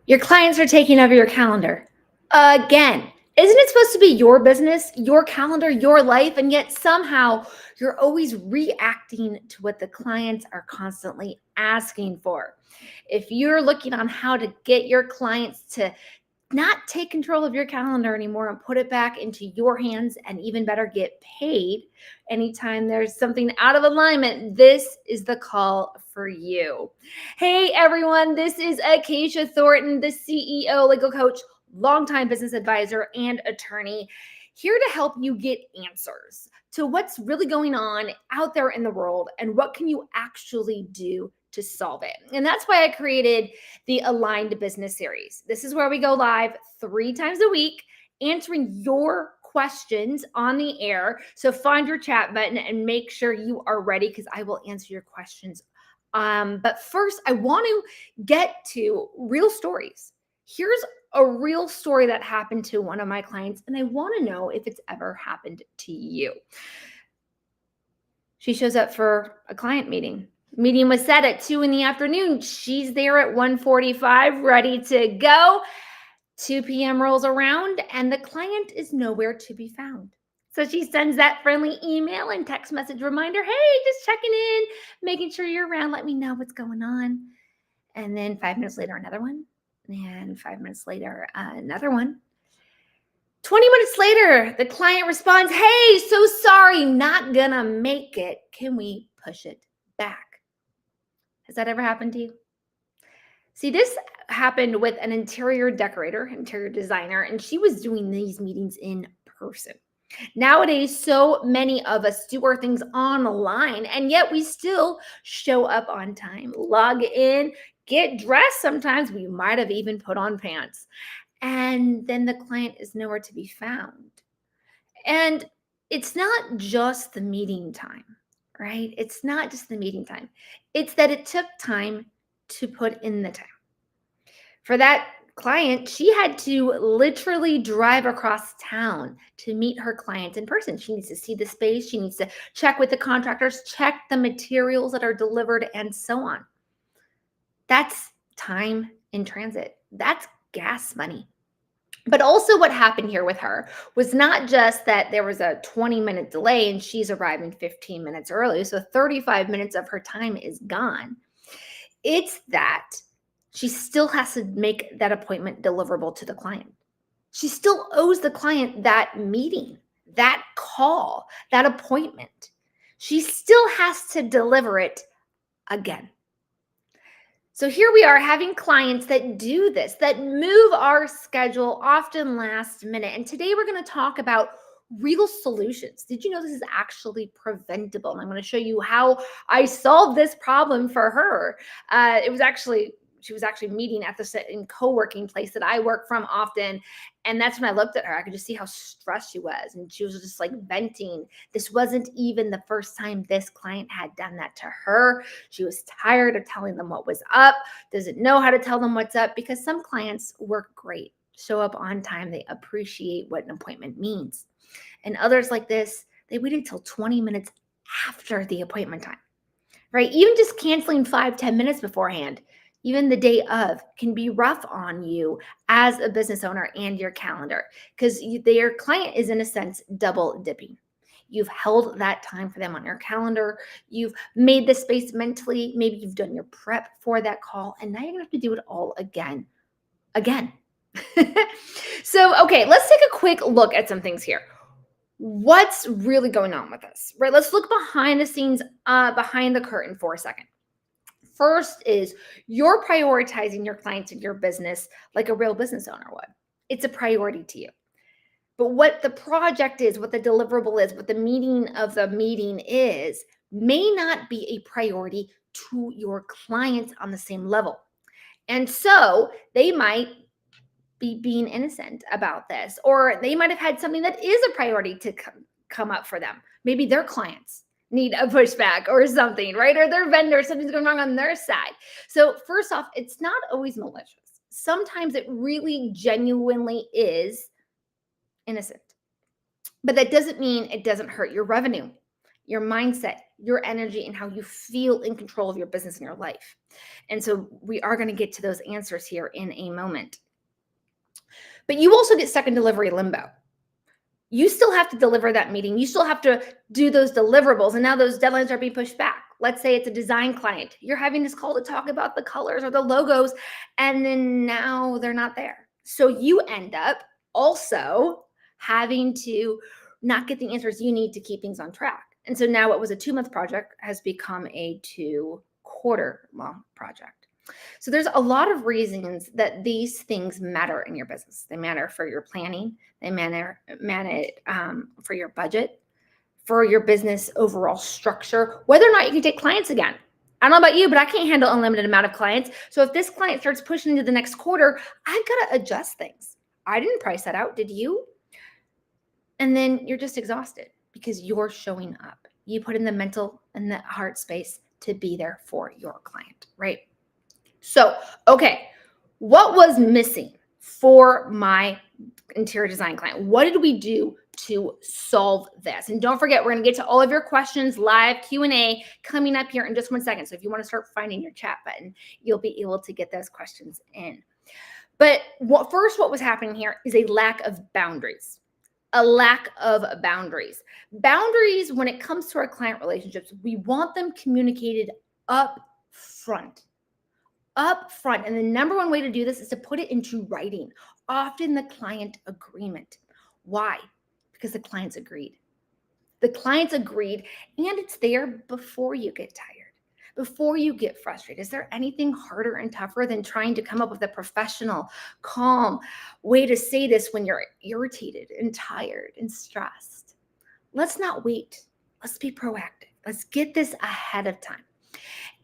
Your clients are taking over your calendar. Again, isn't it supposed to be your business, your calendar, your life? And yet somehow you're always reacting to what the clients are constantly asking for. If you're looking on how to get your clients to not take control of your calendar anymore and put it back into your hands, and even better, get paid anytime there's something out of alignment, this is the call for you. Hey everyone, this is Acacia Thornton, the CEO, legal coach, longtime business advisor, and attorney, here to help you get answers to what's really going on out there in the world and what can you actually do to solve it. And that's why I created the Aligned Business Series. This is where we go live 3 times a week, answering your questions on the air. So find your chat button and make sure you are ready, because I will answer your questions. But first, I want to get to real stories. Here's a real story that happened to one of my clients, and I want to know if it's ever happened to you. She shows up for a client meeting. Meeting was set at 2 in the afternoon. She's there at 1:45, ready to go. 2 p.m. rolls around and the client is nowhere to be found. So she sends that friendly email and text message reminder, hey, just checking in, making sure you're around, let me know what's going on. And then 5 minutes later, another one. And 5 minutes later, another one. 20 minutes later, the client responds, hey, so sorry, not gonna make it. Can we push it back? Has that ever happened to you? See, this happened with an interior decorator, interior designer, and she was doing these meetings in person. Nowadays, so many of us do our things online, and yet we still show up on time, log in, get dressed. Sometimes we might have even put on pants, and then the client is nowhere to be found. And it's not just the meeting time, right? It's not just the meeting time. It's that it took time to put in the time. For that client, she had to literally drive across town to meet her clients in person. She needs to see the space, she needs to check with the contractors, check the materials that are delivered, and so on. That's time in transit. That's gas money. But also, what happened here with her was not just that there was a 20-minute delay and she's arriving 15 minutes early. So 35 minutes of her time is gone. It's that she still has to make that appointment deliverable to the client. She still owes the client that meeting, that call, that appointment. She still has to deliver it again. So here we are having clients that do this, that move our schedule often last minute. And today we're going to talk about real solutions. Did you know this is actually preventable? And I'm going to show you how I solved this problem for her. She was actually meeting at the same co-working place that I work from often. And that's when I looked at her. I could just see how stressed she was. And she was just like venting. This wasn't even the first time this client had done that to her. She was tired of telling them what was up, doesn't know how to tell them what's up, because some clients work great, show up on time, they appreciate what an appointment means. And others like this, they waited until 20 minutes after the appointment time, right? Even just canceling 5-10 minutes beforehand, even the day of, can be rough on you as a business owner and your calendar, because their client is in a sense double dipping. You've held that time for them on your calendar. You've made the space mentally. Maybe you've done your prep for that call, and now you're gonna have to do it all again. So, okay, let's take a quick look at some things here. What's really going on with this, right? Let's look behind the scenes, behind the curtain for a second. First is you're prioritizing your clients and your business like a real business owner would. It's a priority to you. But what the project is, what the deliverable is, what the meaning of the meeting is, may not be a priority to your clients on the same level. And so they might be being innocent about this, or they might have had something that is a priority to come up for them. Maybe their clients need a pushback or something, right? Or their vendor, something's going wrong on their side. So first off, it's not always malicious. Sometimes it really genuinely is innocent. But that doesn't mean it doesn't hurt your revenue, your mindset, your energy and how you feel in control of your business and your life. And so we are going to get to those answers here in a moment. But you also get stuck in delivery limbo. You still have to deliver that meeting. You still have to do those deliverables. And now those deadlines are being pushed back. Let's say it's a design client. You're having this call to talk about the colors or the logos, and then now they're not there. So you end up also having to not get the answers you need to keep things on track. And so now what was a 2-month project has become a 2-quarter long project. So there's a lot of reasons that these things matter in your business. They matter for your planning. They matter for your budget, for your business overall structure, whether or not you can take clients again. I don't know about you, but I can't handle an unlimited amount of clients. So if this client starts pushing into the next quarter, I've got to adjust things. I didn't price that out. Did you? And then you're just exhausted because you're showing up. You put in the mental and the heart space to be there for your client, right? So, okay, what was missing for my interior design client? What did we do to solve this? And don't forget, we're going to get to all of your questions, live Q&A coming up here in just 1 second. So if you want to start finding your chat button, you'll be able to get those questions in. But what was happening here is a lack of boundaries. A lack of boundaries. Boundaries, when it comes to our client relationships, we want them communicated up front. And the number one way to do this is to put it into writing, often the client agreement. Why? Because the clients agreed. The clients agreed, and it's there before you get tired, before you get frustrated. Is there anything harder and tougher than trying to come up with a professional, calm way to say this when you're irritated and tired and stressed? Let's not wait. Let's be proactive. Let's get this ahead of time.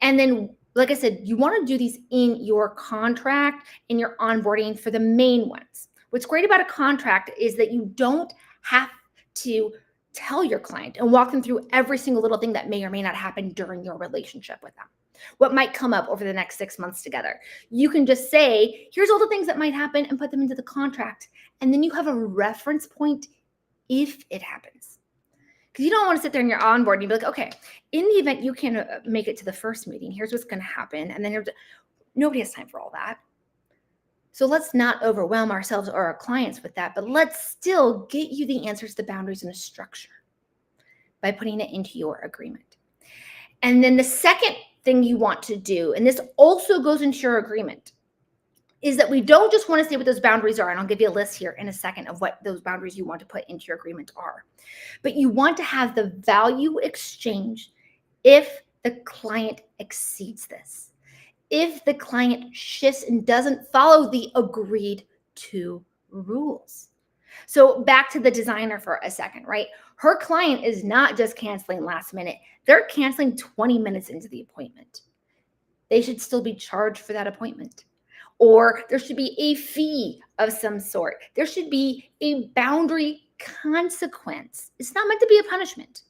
And then, like I said, you want to do these in your contract, in your onboarding for the main ones. What's great about a contract is that you don't have to tell your client and walk them through every single little thing that may or may not happen during your relationship with them. What might come up over the next 6 months together. You can just say, here's all the things that might happen and put them into the contract. And then you have a reference point if it happens. Because you don't want to sit there in your onboard and be like, okay, in the event you can't make it to the first meeting, here's what's going to happen. And then nobody has time for all that. So let's not overwhelm ourselves or our clients with that, but let's still get you the answers, the boundaries, and the structure by putting it into your agreement. And then the second thing you want to do, and this also goes into your agreement, is that we don't just want to say what those boundaries are, and I'll give you a list here in a second of what those boundaries you want to put into your agreement are. But you want to have the value exchange if the client exceeds this. If the client shifts and doesn't follow the agreed to rules. So back to the designer for a second, right? Her client is not just canceling last minute. They're canceling 20 minutes into the appointment. They should still be charged for that appointment. Or there should be a fee of some sort. There should be a boundary consequence. It's not meant to be a punishment.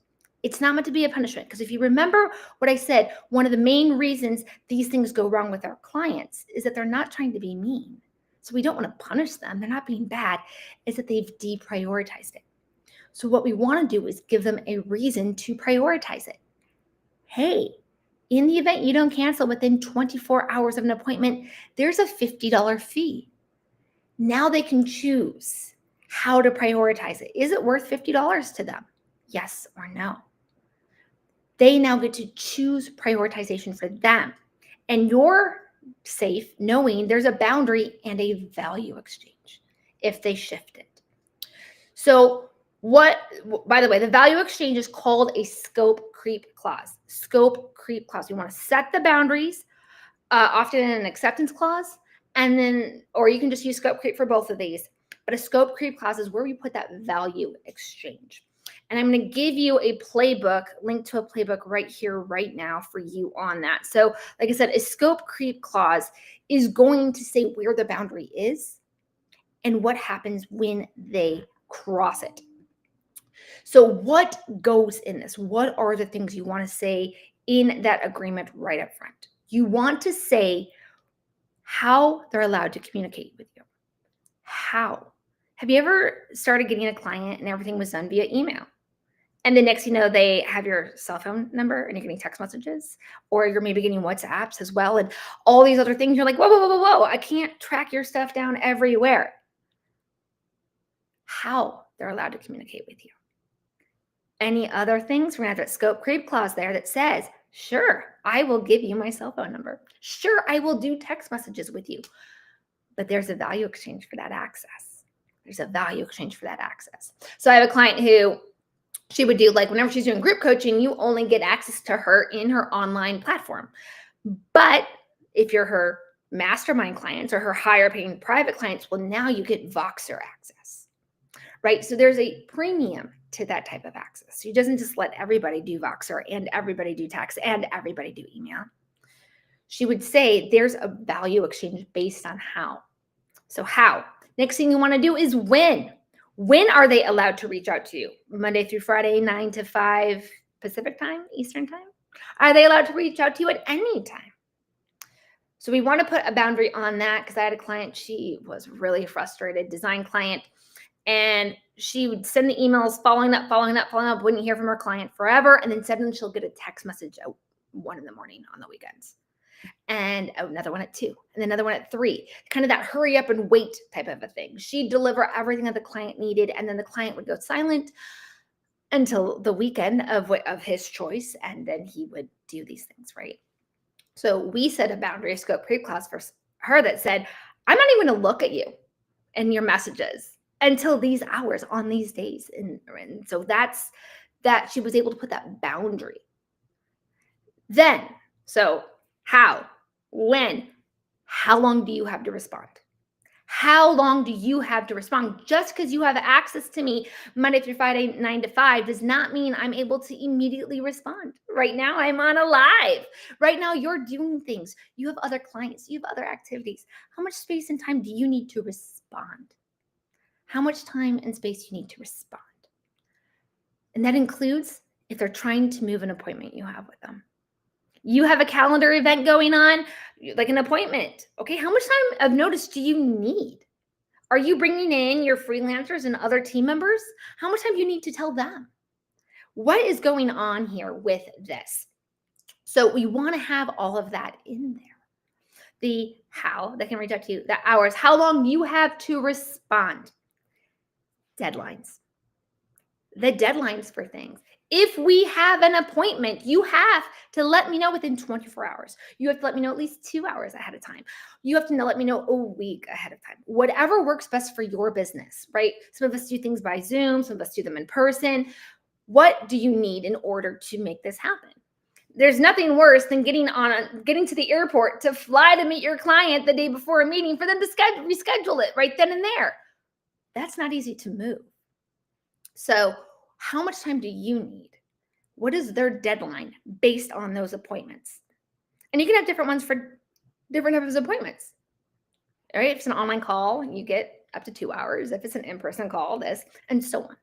It's not meant to be a punishment. Because if you remember what I said, one of the main reasons these things go wrong with our clients is that they're not trying to be mean. So we don't want to punish them. They're not being bad. It's that they've deprioritized it. So what we want to do is give them a reason to prioritize it. Hey, in the event you don't cancel within 24 hours of an appointment, there's a $50 fee. Now they can choose how to prioritize it. Is it worth $50 to them? Yes or no? They now get to choose prioritization for them. And you're safe knowing there's a boundary and a value exchange if they shift it. So by the way, the value exchange is called a scope creep clause. Scope creep clause. You want to set the boundaries, often in an acceptance clause, and then, or you can just use scope creep for both of these. But a scope creep clause is where we put that value exchange. And I'm going to give you a playbook, link to a playbook right here, right now for you on that. So like I said, a scope creep clause is going to say where the boundary is and what happens when they cross it. So what goes in this? What are the things you want to say in that agreement right up front? You want to say how they're allowed to communicate with you. How? Have you ever started getting a client and everything was done via email? And the next, they have your cell phone number and you're getting text messages, or you're maybe getting WhatsApps as well. And all these other things. You're like, whoa, whoa, whoa, whoa, whoa. I can't track your stuff down everywhere. How they're allowed to communicate with you. Any other things? We're going to have that scope creep clause there that says, sure, I will give you my cell phone number. Sure, I will do text messages with you. But there's a value exchange for that access. There's a value exchange for that access. So I have a client who she would do, like, whenever she's doing group coaching, you only get access to her in her online platform. But if you're her mastermind clients or her higher paying private clients, well, now you get Voxer access, right? So there's a premium to that type of access. She doesn't just let everybody do Voxer and everybody do text and everybody do email. She would say there's a value exchange based on how. So how? Next thing you want to do is when. When are they allowed to reach out to you? Monday through Friday, 9 to 5 Pacific time, Eastern time? Are they allowed to reach out to you at any time? So we want to put a boundary on that, because I had a client, she was really frustrated, design client, and she would send the emails following up, wouldn't hear from her client forever, and then suddenly she'll get a text message at 1 a.m. on the weekends. And another one at 2, and another one at 3, kind of that hurry up and wait type of a thing. She'd deliver everything that the client needed, and then the client would go silent until the weekend of his choice, and then he would do these things, right? So we set a boundary, a scope creep clause for her that said, I'm not even going to look at you and your messages until these hours on these days. And so that's that. She was able to put that boundary. Then, so how, when, how long do you have to respond? How long do you have to respond? Just because you have access to me Monday through Friday, 9 to 5, does not mean I'm able to immediately respond. Right now, I'm on a live. Right now, you're doing things. You have other clients. You have other activities. How much space and time do you need to respond? How much time and space you need to respond? And that includes if they're trying to move an appointment you have with them. You have a calendar event going on, like an appointment. Okay, how much time of notice do you need? Are you bringing in your freelancers and other team members? How much time do you need to tell them? What is going on here with this? So we want to have all of that in there. The how, they can reach out to you, the hours, how long you have to respond. Deadlines. The deadlines for things. If we have an appointment, you have to let me know within 24 hours. You have to let me know at least 2 hours ahead of time. You have to let me know a week ahead of time. Whatever works best for your business, right? Some of us do things by Zoom. Some of us do them in person. What do you need in order to make this happen? There's nothing worse than getting to the airport to fly to meet your client the day before a meeting for them to reschedule it right then and there. That's not easy to move. So how much time do you need? What is their deadline based on those appointments? And you can have different ones for different types of appointments. All right, if it's an online call, you get up to 2 hours. If it's an in-person call, this, and so on.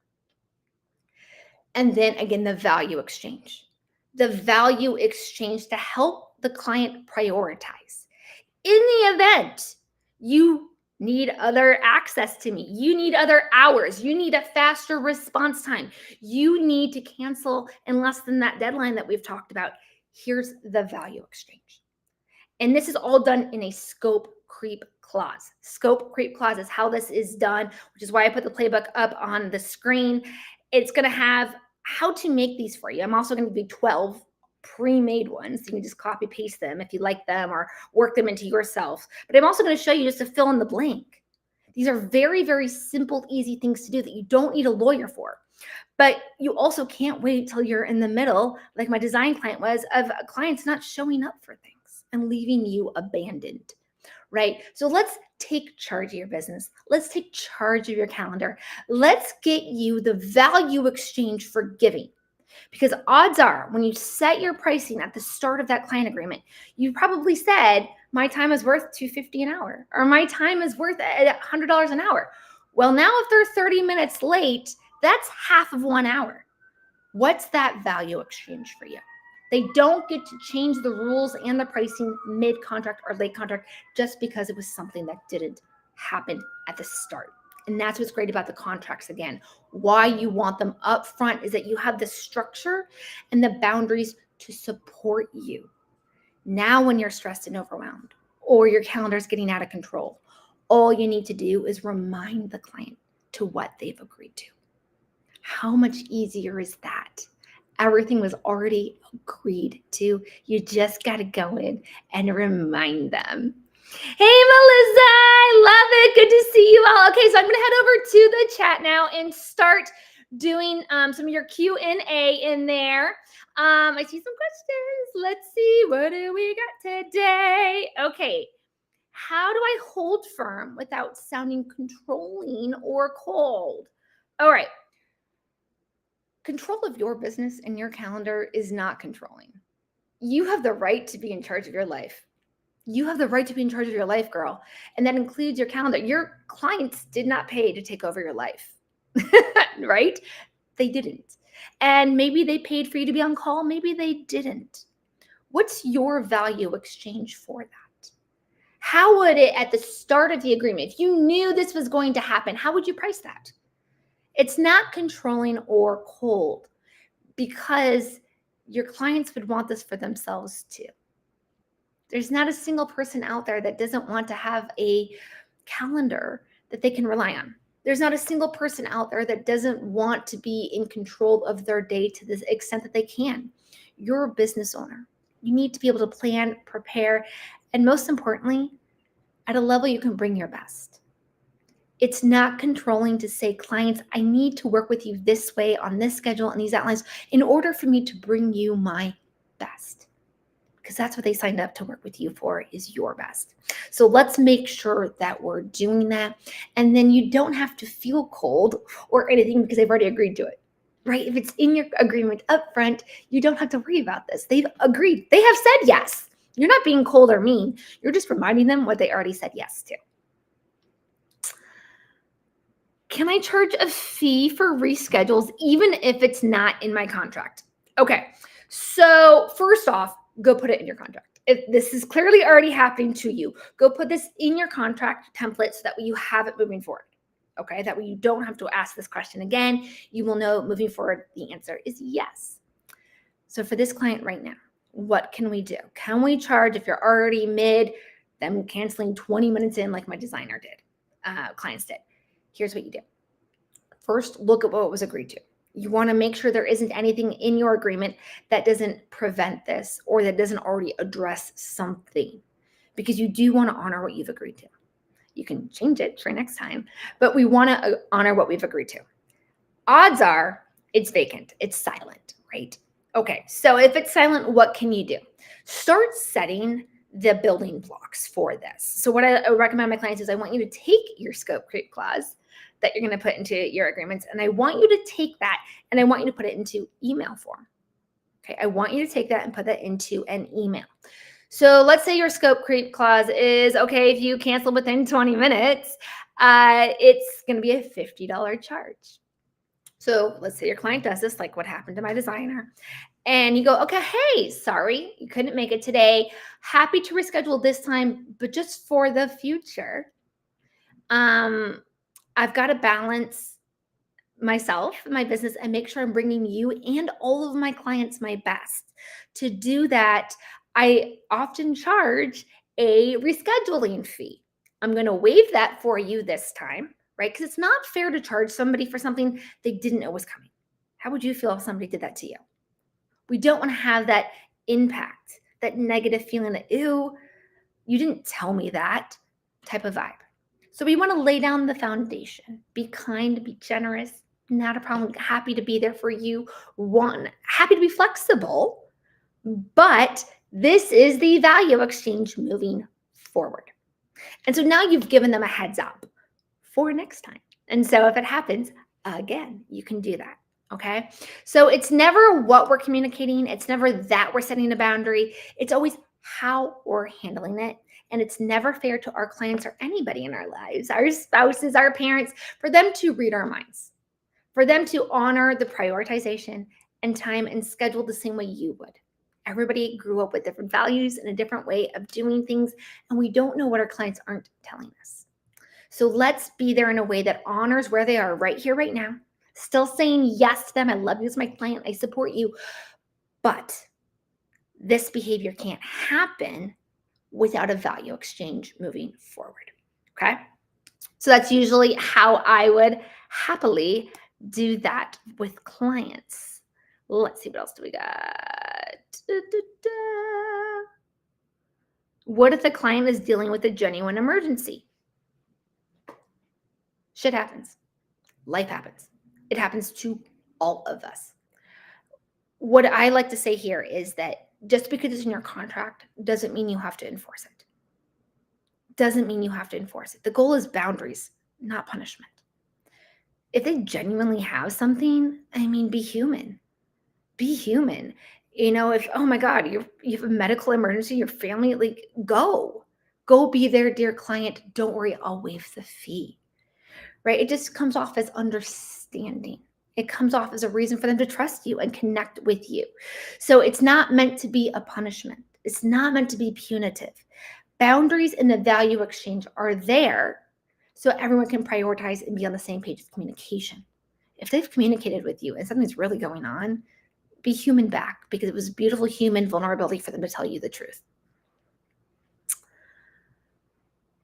And then again, the value exchange. The value exchange to help the client prioritize. In the event you need other access to me, you need other hours, you need a faster response time, you need to cancel in less than that deadline that we've talked about, here's the value exchange. And this is all done in a scope creep clause. Scope creep clause is how this is done, which is why I put the playbook up on the screen. It's going to have how to make these for you. I'm also going to do 12 pre-made ones. You can just copy paste them if you like them or work them into yourself. But I'm also going to show you just to fill in the blank. These are very, very simple, easy things to do that you don't need a lawyer for. But you also can't wait till you're in the middle, like my design client was, of clients not showing up for things and leaving you abandoned, right? So let's take charge of your business. Let's take charge of your calendar. Let's get you the value exchange for giving. Because odds are, when you set your pricing at the start of that client agreement, you probably said, my time is worth $250 an hour, or my time is worth $100 an hour. Well, now if they're 30 minutes late, that's half of 1 hour. What's that value exchange for you? They don't get to change the rules and the pricing mid-contract or late contract just because it was something that didn't happen at the start. And that's what's great about the contracts again. Why you want them up front is that you have the structure and the boundaries to support you. Now, when you're stressed and overwhelmed or your calendar is getting out of control, all you need to do is remind the client to what they've agreed to. How much easier is that? Everything was already agreed to. You just got to go in and remind them. Hey, Melissa, I love it. Good to see you all. Okay, so I'm going to head over to the chat now and start doing some of your Q&A in there. I see some questions. Let's see. What do we got today? Okay. How do I hold firm without sounding controlling or cold? All right. Control of your business and your calendar is not controlling. You have the right to be in charge of your life. You have the right to be in charge of your life, girl. And that includes your calendar. Your clients did not pay to take over your life, right? They didn't. And maybe they paid for you to be on call. Maybe they didn't. What's your value exchange for that? How would it, at the start of the agreement, if you knew this was going to happen, how would you price that? It's not controlling or cold because your clients would want this for themselves too. There's not a single person out there that doesn't want to have a calendar that they can rely on. There's not a single person out there that doesn't want to be in control of their day to the extent that they can. You're a business owner. You need to be able to plan, prepare, and most importantly, at a level you can bring your best. It's not controlling to say, clients, I need to work with you this way on this schedule and these outlines in order for me to bring you my best. Because that's what they signed up to work with you for, is your best. So let's make sure that we're doing that. And then you don't have to feel cold or anything because they've already agreed to it, right? If it's in your agreement up front, you don't have to worry about this. They've agreed. They have said yes. You're not being cold or mean. You're just reminding them what they already said yes to. Can I charge a fee for reschedules even if it's not in my contract? Okay, so first off, go put it in your contract. If this is clearly already happening to you, go put this in your contract template so that you have it moving forward. Okay, that way you don't have to ask this question again. You will know moving forward the answer is yes. So for this client right now, what can we do? Can we charge if you're already mid, them canceling 20 minutes in like my designer did, clients did? Here's what you do. First, look at what was agreed to. You want to make sure there isn't anything in your agreement that doesn't prevent this or that doesn't already address something, because you do want to honor what you've agreed to. You can change it for next time, but we want to honor what we've agreed to. Odds are it's vacant, it's silent, right? Okay, so if it's silent, what can you do? Start setting the building blocks for this. So what I recommend my clients is I want you to take your scope creep clause that you're going to put into your agreements, and I want you to take that and I want you to put it into email form. Okay, I want you to take that and put that into an email. So let's say your scope creep clause is, okay, if you cancel within 20 minutes, it's going to be a $50 charge. So let's say your client does this, like what happened to my designer, and you go, okay, hey, sorry, you couldn't make it today. Happy to reschedule this time, but just for the future, I've got to balance myself and my business and make sure I'm bringing you and all of my clients my best. To do that, I often charge a rescheduling fee. I'm going to waive that for you this time, right? Because it's not fair to charge somebody for something they didn't know was coming. How would you feel if somebody did that to you? We don't want to have that impact, that negative feeling that, ew, you didn't tell me that type of vibe. So we want to lay down the foundation. Be kind, be generous, not a problem. Happy to be there for you. Happy to be flexible, but this is the value exchange moving forward. And so now you've given them a heads up for next time. And so if it happens again, you can do that. Okay. So it's never what we're communicating. It's never that we're setting a boundary. It's always how we're handling it. And it's never fair to our clients or anybody in our lives, our spouses, our parents, for them to read our minds, for them to honor the prioritization and time and schedule the same way you would. Everybody grew up with different values and a different way of doing things, and we don't know what our clients aren't telling us. So let's be there in a way that honors where they are right here, right now. Still saying yes to them. I love you as my client. I support you. But this behavior can't happen without a value exchange moving forward. Okay. So that's usually how I would happily do that with clients. Let's see, what else do we got? What if the client is dealing with a genuine emergency? Shit happens. Life happens. It happens to all of us. What I like to say here is that just because it's in your contract doesn't mean you have to enforce it. Doesn't mean you have to enforce it. The goal is boundaries, not punishment. If they genuinely have something, I mean, be human. Be human. If, oh my God, you have a medical emergency, your family, like, go be their dear client. Don't worry, I'll waive the fee, right? It just comes off as understanding. It comes off as a reason for them to trust you and connect with you. So it's not meant to be a punishment. It's not meant to be punitive. Boundaries in the value exchange are there so everyone can prioritize and be on the same page with communication. If they've communicated with you and something's really going on, be human back, because it was beautiful human vulnerability for them to tell you the truth.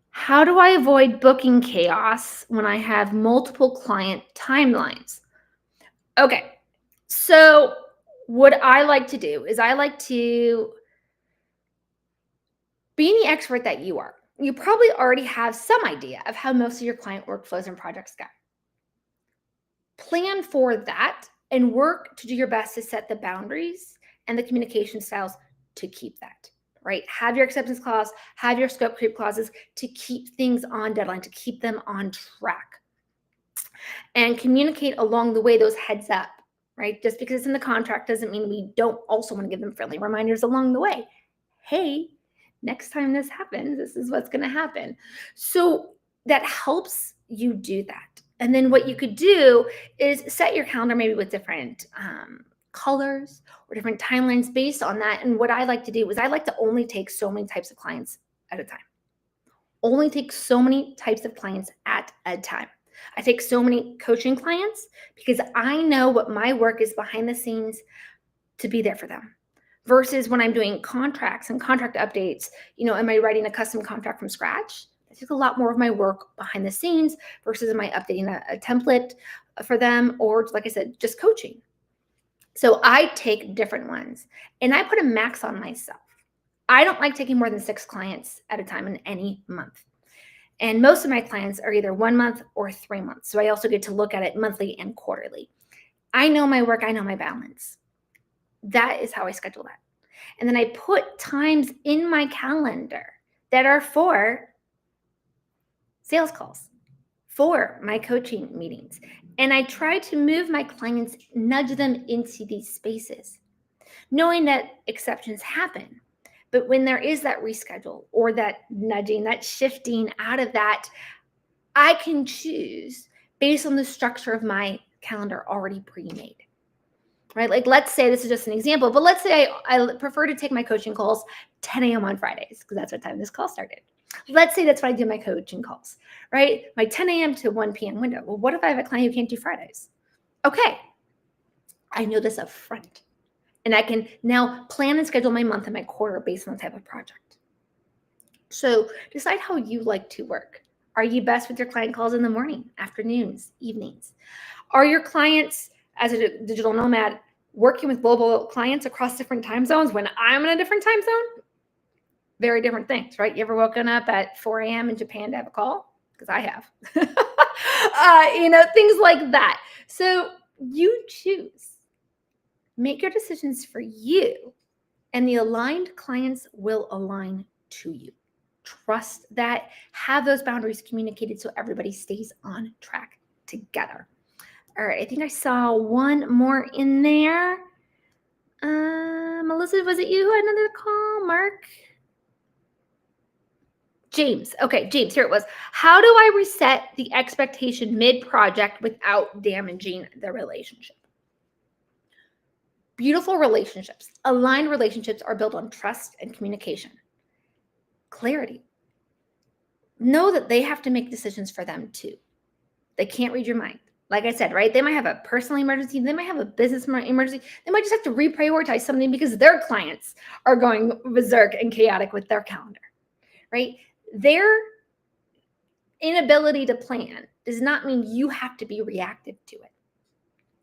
How do I avoid booking chaos when I have multiple client timelines? Okay, so what I like to do is I like to, being the expert that you are, you probably already have some idea of how most of your client workflows and projects go. Plan for that and work to do your best to set the boundaries and the communication styles to keep that, right? Have your acceptance clause, have your scope creep clauses to keep things on deadline, to keep them on track. And communicate along the way those heads up, right? Just because it's in the contract doesn't mean we don't also want to give them friendly reminders along the way. Hey, next time this happens, this is what's going to happen. So that helps you do that. And then what you could do is set your calendar maybe with different colors or different timelines based on that. And what I like to do is I like to only take so many types of clients at a time. Only take so many types of clients at a time. I take so many coaching clients because I know what my work is behind the scenes to be there for them. Versus when I'm doing contracts and contract updates, am I writing a custom contract from scratch? That takes a lot more of my work behind the scenes versus am I updating a template for them, or like I said, just coaching. So I take different ones and I put a max on myself. I don't like taking more than 6 clients at a time in any month. And most of my clients are either 1 month or 3 months. So I also get to look at it monthly and quarterly. I know my work. I know my balance. That is how I schedule that. And then I put times in my calendar that are for sales calls, for my coaching meetings. And I try to move my clients, nudge them into these spaces, knowing that exceptions happen. But when there is that reschedule or that nudging, that shifting out of that, I can choose based on the structure of my calendar already pre-made. Right? Like, let's say this is just an example, but let's say I prefer to take my coaching calls 10 a.m. on Fridays because that's what time this call started. Let's say that's when I do my coaching calls, right? My 10 a.m. to 1 p.m. window. Well, what if I have a client who can't do Fridays? Okay. I know this up front. And I can now plan and schedule my month and my quarter based on the type of project. So decide how you like to work. Are you best with your client calls in the morning, afternoons, evenings? Are your clients, as a digital nomad, working with global clients across different time zones when I'm in a different time zone? Very different things, right? You ever woken up at 4 a.m. in Japan to have a call? Because I have. Things like that. So you choose. Make your decisions for you, and the aligned clients will align to you. Trust that. Have those boundaries communicated so everybody stays on track together. All right, I think I saw one more in there. Melissa, was it you who had another call? Mark? James. Okay, James, here it was. How do I reset the expectation mid-project without damaging the relationship? Beautiful relationships, aligned relationships are built on trust and communication. Clarity. know that they have to make decisions for them too. They can't read your mind. Like I said, right? They might have a personal emergency. They might have a business emergency. They might just have to reprioritize something because their clients are going berserk and chaotic with their calendar, right? Their inability to plan does not mean you have to be reactive to it.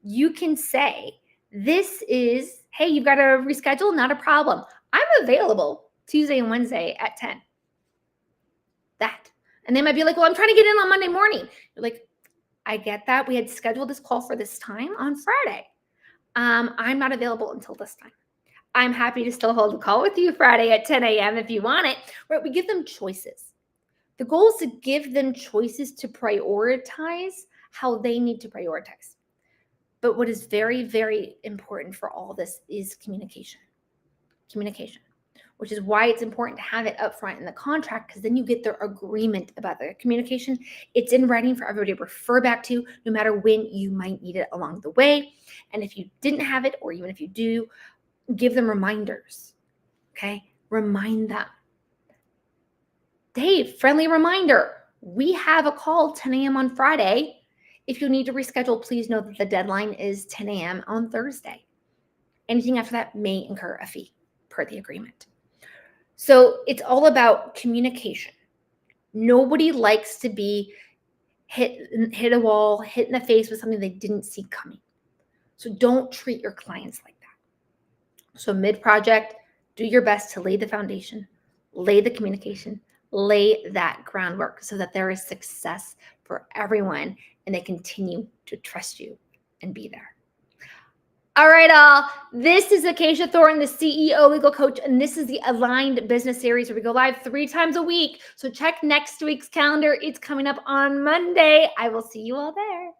You can say, this is, hey, you've got to reschedule, not a problem. I'm available Tuesday and Wednesday at 10. That. And they might be like, well, I'm trying to get in on Monday morning. You're like, I get that. We had scheduled this call for this time on Friday. I'm not available until this time. I'm happy to still hold a call with you Friday at 10 a.m. if you want it. Right? We give them choices. The goal is to give them choices to prioritize how they need to prioritize. But what is very, very important for all this is communication. Communication, which is why it's important to have it up front in the contract, because then you get their agreement about the communication. It's in writing for everybody to refer back to, no matter when you might need it along the way. And if you didn't have it, or even if you do, give them reminders, okay? Remind them. Dave, friendly reminder, we have a call 10 a.m. on Friday. If you need to reschedule, please know that the deadline is 10 a.m. on Thursday. Anything after that may incur a fee per the agreement. So it's all about communication. Nobody likes to be hit a wall, hit in the face with something they didn't see coming. So don't treat your clients like that. So mid-project, do your best to lay the foundation, lay the communication, lay that groundwork so that there is success for everyone and they continue to trust you and be there. All right, all. This is Acacia Thornton, the CEO Legal Coach, and this is the Aligned Business Series where we go live 3 times a week. So check next week's calendar. It's coming up on Monday. I will see you all there.